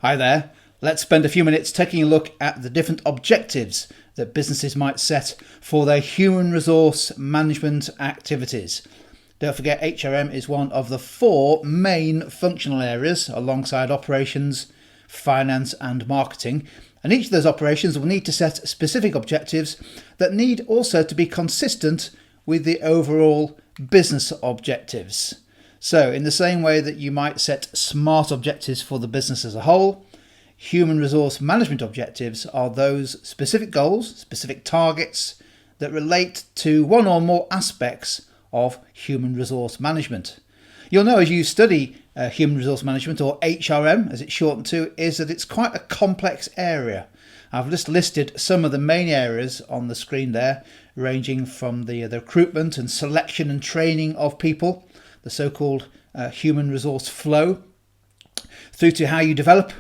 Hi there. Let's spend a few minutes taking a look at the different objectives that businesses might set for their human resource management activities. Don't forget, HRM is one of the 4 main functional areas alongside operations, finance and marketing. And each of those operations will need to set specific objectives that need also to be consistent with the overall business objectives. So in the same way that you might set SMART objectives for the business as a whole, human resource management objectives are those specific goals, specific targets that relate to one or more aspects of human resource management. You'll know as you study human resource management, or HRM as it's shortened to, is that it's quite a complex area. I've just listed some of the main areas on the screen there, ranging from the recruitment and selection and training of people, the so-called human resource flow, through to how you develop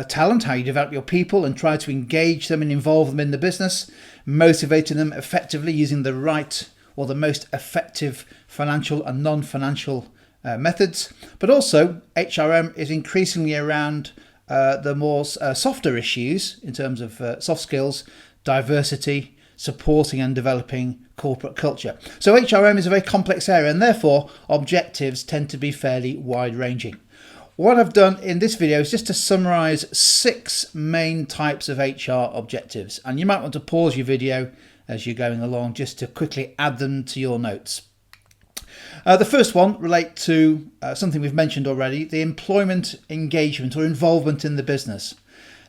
talent, how you develop your people and try to engage them and involve them in the business, motivating them effectively using the right or the most effective financial and non-financial methods. But also HRM is increasingly around the more softer issues in terms of soft skills, diversity, supporting and developing corporate culture. So HRM is a very complex area and therefore objectives tend to be fairly wide-ranging. What I've done in this video is just to summarize 6 main types of HR objectives, and you might want to pause your video as you're going along just to quickly add them to your notes. The first one relates to something we've mentioned already, the employment engagement or involvement in the business.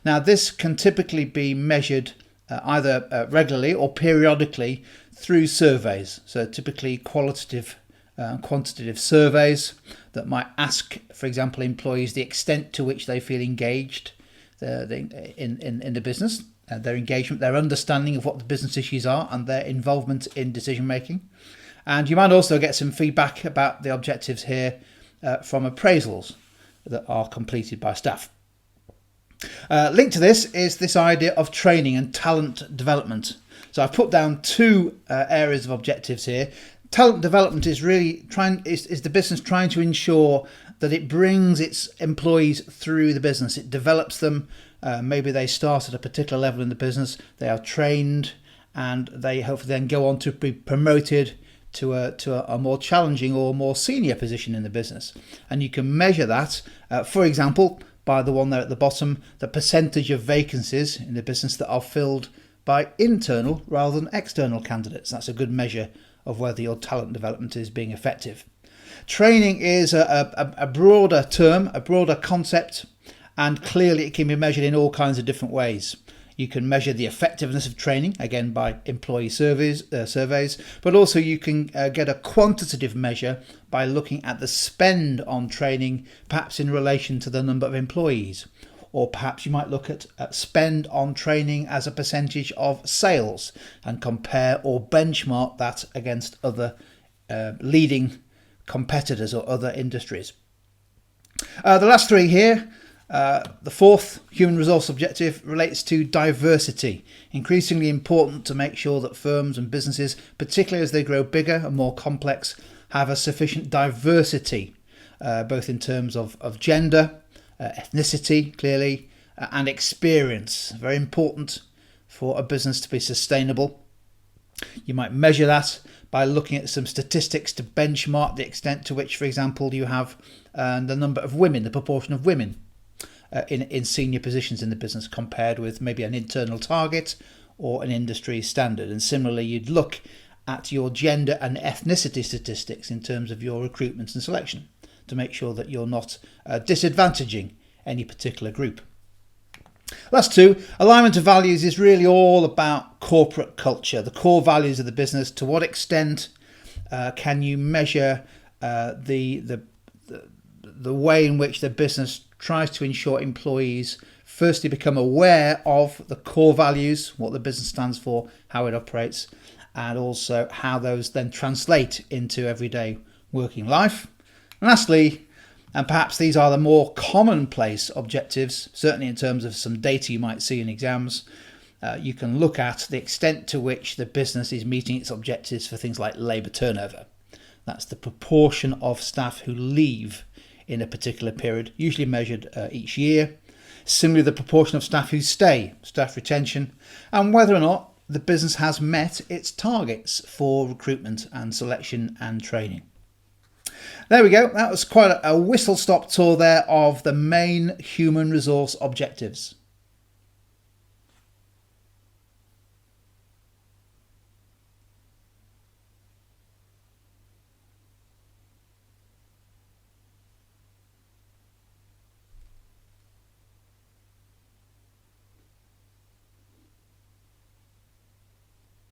Now this can typically be measured either regularly or periodically through surveys, so typically qualitative and quantitative surveys that might ask, for example, employees the extent to which they feel engaged in the business, their engagement, their understanding of what the business issues are and their involvement in decision making. And you might also get some feedback about the objectives here from appraisals that are completed by staff. Linked to this is this idea of training and talent development. So I've put down 2 areas of objectives here. Talent development is really is the business trying to ensure that it brings its employees through the business. It develops them. Maybe they start at a particular level in the business. They are trained and they hopefully then go on to be promoted to a more challenging or more senior position in the business. And you can measure that, for example, by the one there at the bottom, the percentage of vacancies in the business that are filled by internal rather than external candidates. That's a good measure of whether your talent development is being effective. Training is a broader term, a broader concept, and clearly it can be measured in all kinds of different ways. You can measure the effectiveness of training, again by employee surveys, but also you can get a quantitative measure by looking at the spend on training, perhaps in relation to the number of employees. Or perhaps you might look at spend on training as a percentage of sales and compare or benchmark that against other leading competitors or other industries. The last 3 here, the 4th human resource objective relates to diversity. Increasingly important to make sure that firms and businesses, particularly as they grow bigger and more complex, have a sufficient diversity, both in terms of gender, ethnicity, clearly, and experience. Very important for a business to be sustainable. You might measure that by looking at some statistics to benchmark the extent to which, for example, you have the number of women, the proportion of women in senior positions in the business compared with maybe an internal target or an industry standard. And similarly, you'd look at your gender and ethnicity statistics in terms of your recruitment and selection to make sure that you're not disadvantaging any particular group. Last 2, alignment of values is really all about corporate culture, the core values of the business. To what extent can you measure the way in which the business tries to ensure employees firstly become aware of the core values, what the business stands for, how it operates, and also how those then translate into everyday working life. And lastly, and perhaps these are the more commonplace objectives, certainly in terms of some data you might see in exams, you can look at the extent to which the business is meeting its objectives for things like labour turnover. That's the proportion of staff who leave in a particular period, usually measured each year. Similarly, the proportion of staff who stay, staff retention, and whether or not the business has met its targets for recruitment and selection and training. There we go. That was quite a whistle-stop tour there of the main human resource objectives.